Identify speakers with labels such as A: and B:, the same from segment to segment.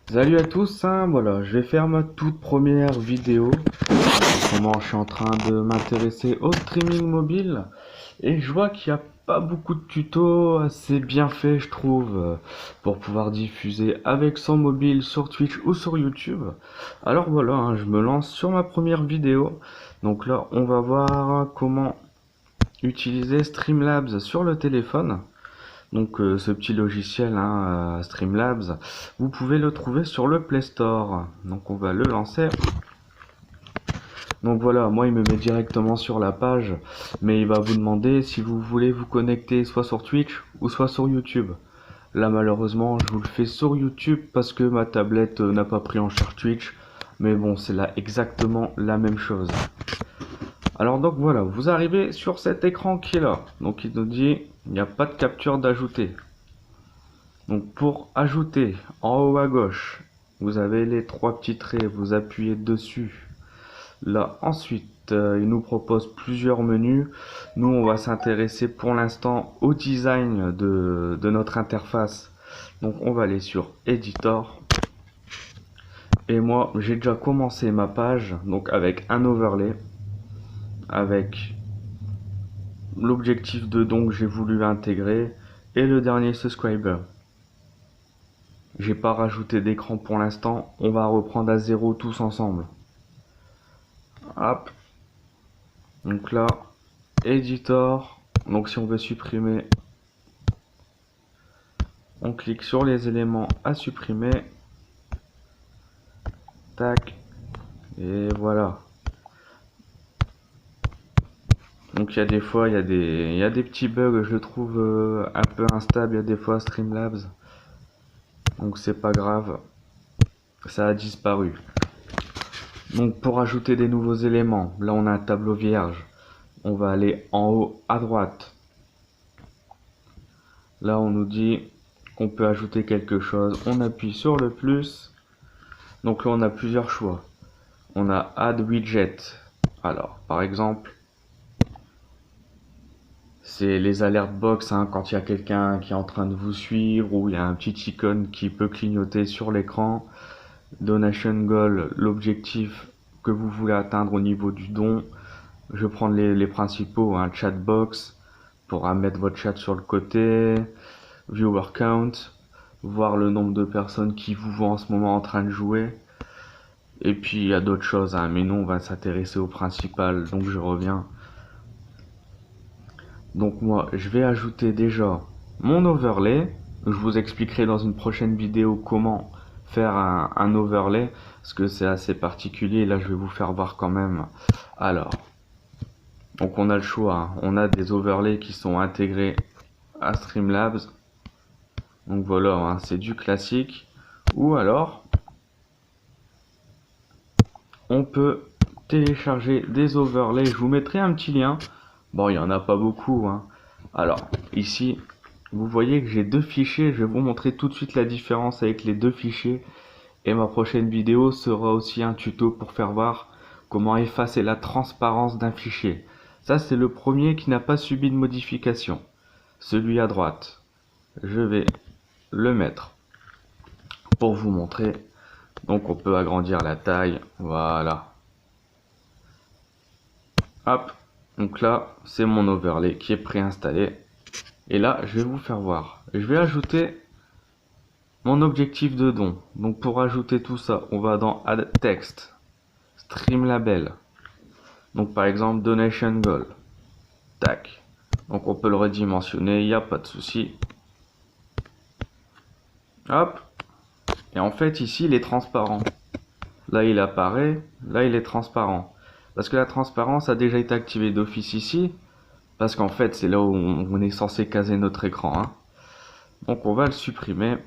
A: Salut à tous, voilà, je vais faire ma toute première vidéo. Comment je suis en train de m'intéresser au streaming mobile. Et je vois qu'il n'y a pas beaucoup de tutos assez bien faits, je trouve, pour pouvoir diffuser avec son mobile sur Twitch ou sur YouTube. Alors voilà, je me lance sur ma première vidéo. Donc là, on va voir comment utiliser Streamlabs sur le téléphone. Donc ce petit logiciel Streamlabs, vous pouvez le trouver sur le Play Store. Donc on va le lancer. Donc voilà, moi il me met directement sur la page, mais il va vous demander si vous voulez vous connecter soit sur Twitch ou soit sur YouTube. Là malheureusement je vous le fais sur YouTube parce que ma tablette n'a pas pris en charge Twitch, mais bon c'est là exactement la même chose. Alors donc voilà, vous arrivez sur cet écran qui est là, donc il nous dit il n'y a pas de capture d'ajouter. Donc pour ajouter, en haut à gauche, vous avez les trois petits traits, vous appuyez dessus. Là ensuite, il nous propose plusieurs menus. Nous on va s'intéresser pour l'instant au design de notre interface. Donc on va aller sur Editor. Et moi j'ai déjà commencé ma page, donc avec un overlay, avec l'objectif de don que j'ai voulu intégrer et le dernier subscriber. J'ai pas rajouté d'écran pour l'instant, on va reprendre à zéro tous ensemble. Hop. Donc là, Editor. Donc si on veut supprimer, on clique sur les éléments à supprimer. Tac. Et voilà. Donc il y a des fois, il y a des petits bugs, je le trouve un peu instable, il y a des fois Streamlabs. Donc c'est pas grave, ça a disparu. Donc pour ajouter des nouveaux éléments, là on a un tableau vierge. On va aller en haut à droite. Là on nous dit qu'on peut ajouter quelque chose. On appuie sur le plus. Donc là on a plusieurs choix. On a Add Widget. Alors par exemple, c'est les alert box quand il y a quelqu'un qui est en train de vous suivre ou il y a un petit icône qui peut clignoter sur l'écran. Donation goal, l'objectif que vous voulez atteindre au niveau du don. Je vais prendre les principaux, chat box pour mettre votre chat sur le côté, viewer count, voir le nombre de personnes qui vous voient en ce moment en train de jouer. Et puis il y a d'autres choses, mais nous on va s'intéresser au principal, donc je reviens. Donc moi je vais ajouter déjà mon overlay. Je vous expliquerai dans une prochaine vidéo comment faire un overlay, parce que c'est assez particulier. Là je vais vous faire voir quand même. Alors, donc on a le choix, on a des overlays qui sont intégrés à Streamlabs. Donc voilà, c'est du classique. Ou alors, on peut télécharger des overlays. Je vous mettrai un petit lien. Bon, il n'y en a pas beaucoup. Alors, ici, vous voyez que j'ai deux fichiers. Je vais vous montrer tout de suite la différence avec les deux fichiers. Et ma prochaine vidéo sera aussi un tuto pour faire voir comment effacer la transparence d'un fichier. Ça, c'est le premier qui n'a pas subi de modification. Celui à droite, je vais le mettre pour vous montrer. Donc, on peut agrandir la taille. Voilà. Hop. Donc là, c'est mon overlay qui est préinstallé. Et là, je vais vous faire voir. Je vais ajouter mon objectif de don. Donc pour ajouter tout ça, on va dans Add Text, Stream Label. Donc par exemple, Donation Goal. Tac. Donc on peut le redimensionner, il n'y a pas de souci. Hop. Et en fait, ici, il est transparent. Là, il apparaît. Là, il est transparent. Parce que la transparence a déjà été activée d'office ici. Parce qu'en fait, c'est là où on est censé caser notre écran. Donc, on va le supprimer.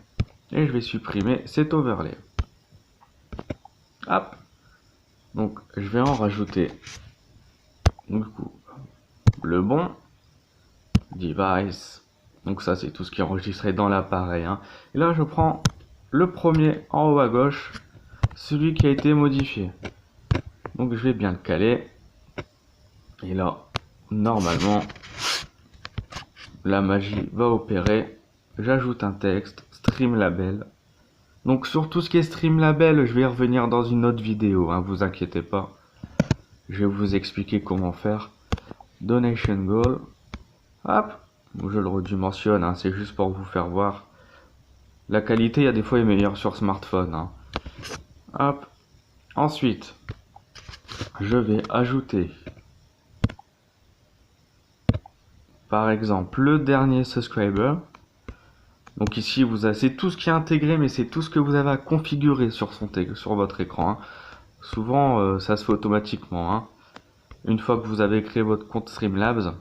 A: Et je vais supprimer cet overlay. Hop. Donc, je vais en rajouter. Du coup, le bon. Device. Donc, ça, c'est tout ce qui est enregistré dans l'appareil. Et là, je prends le premier en haut à gauche. Celui qui a été modifié. Donc, je vais bien le caler. Et là, normalement, la magie va opérer. J'ajoute un texte, Streamlabel. Donc sur tout ce qui est Streamlabel, je vais y revenir dans une autre vidéo, hein, vous inquiétez pas. Je vais vous expliquer comment faire. Donation goal. Hop, je le redimensionne, hein, c'est juste pour vous faire voir. La qualité, il y a des fois, est meilleure sur smartphone. Hein. Hop. Ensuite, je vais ajouter, par exemple, le dernier subscriber. Donc ici, c'est tout ce qui est intégré, mais c'est tout ce que vous avez à configurer sur votre écran. Hein. Souvent, ça se fait automatiquement. Hein. Une fois que vous avez créé votre compte Streamlabs.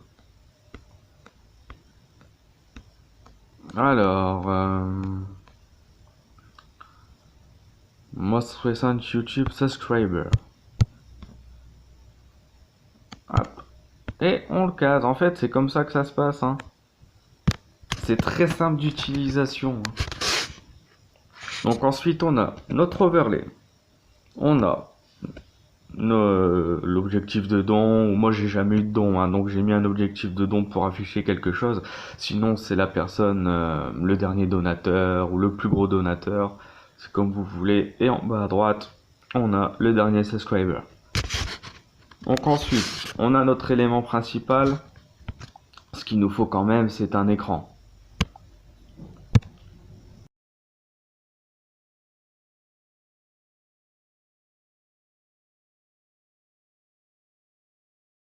A: Alors, most recent YouTube subscriber. Hop. Et on le case. En fait, c'est comme ça que ça se passe. Hein. C'est très simple d'utilisation. Donc ensuite, on a notre overlay. On a l'objectif de don. Moi, j'ai jamais eu de don, hein, donc j'ai mis un objectif de don pour afficher quelque chose. Sinon, c'est la personne, le dernier donateur ou le plus gros donateur. C'est comme vous voulez. Et en bas à droite, on a le dernier subscriber. Donc ensuite, on a notre élément principal. Ce qu'il nous faut quand même, c'est un écran.